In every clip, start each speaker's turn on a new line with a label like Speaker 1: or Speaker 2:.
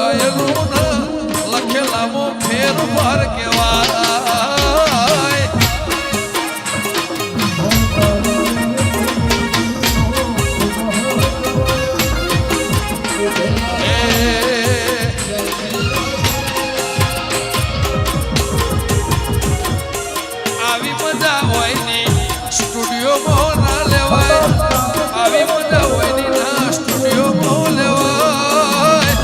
Speaker 1: ગાયેલું ને લખેલામાં ફેરફાર કેવાય આવી મજા હોય ને સ્ટુડિયોમાં ના લેવાય આવી મજા હોય ને ના સ્ટુડિયોમાં લેવાય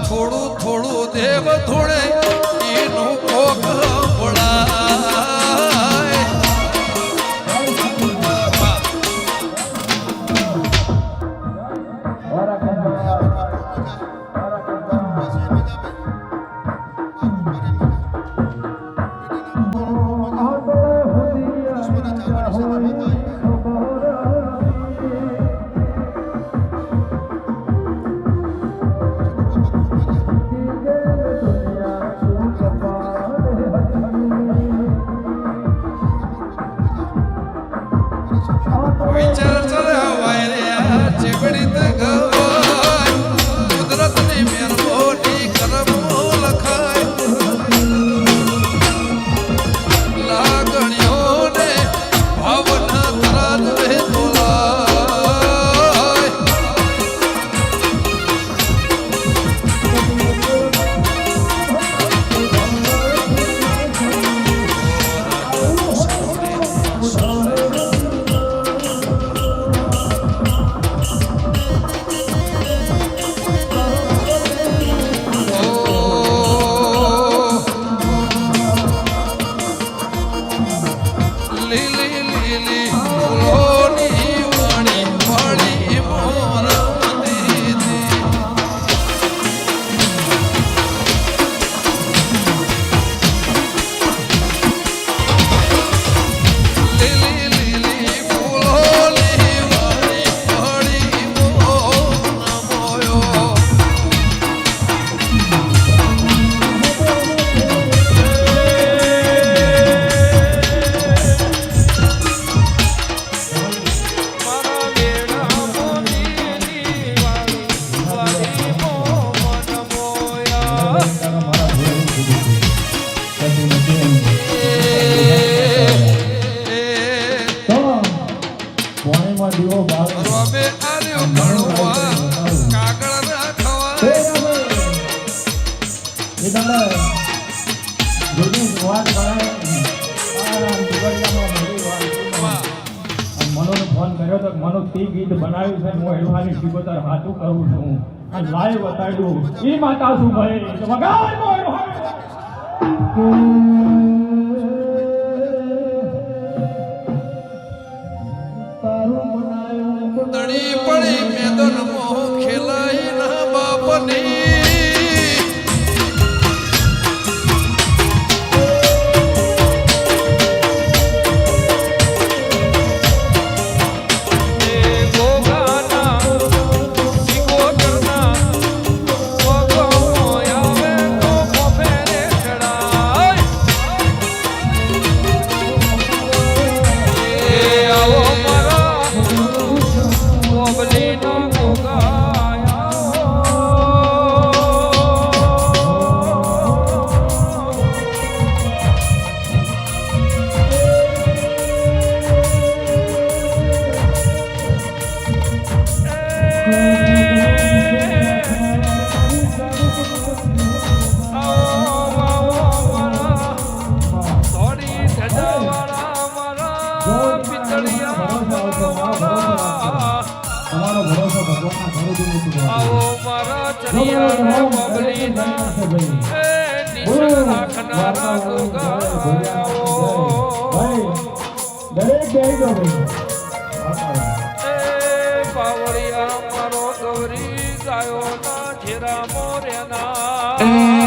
Speaker 1: થોડું થોડું દેવ થોડે એનું કોક ભળાય વિચાર ચલાવાય રે ચેકડી તે ગવાય કુદરતની મહેરબાની કરમો લખાય લાગણીઓને ભાવના તરાજ વહેતો લાય લીલી લીલી ફૂલોની વાણી વાણી મોરમતી લીલી લીલી ફૂલોની વાણી વાણી મોરમોયો રોબે આર્યો ઘણવા કાગળ ના ખવાય
Speaker 2: મનોને ફોન કર્યો તો મનો તે ગીત બનાવ્યું છે હું એલવાની શિકોતર હાથું કરું છું આ લાઈવ બતાડ્યું એ માતા શું ભાઈ વગાડ
Speaker 1: દડી પડી મેદન મોહ ખેલાઈ ના બાપની
Speaker 2: તમારો ભરોસો ભગવાનના ઘરે દીધું
Speaker 3: આવો મારા ચરિયાનો બબલીના એ નિશળ રાખનારા ગોગા
Speaker 2: દરેક જઈ ગયો
Speaker 3: એ પાવળિયા મારો ગૌરી ગાયો ના છેરા મોર્યાના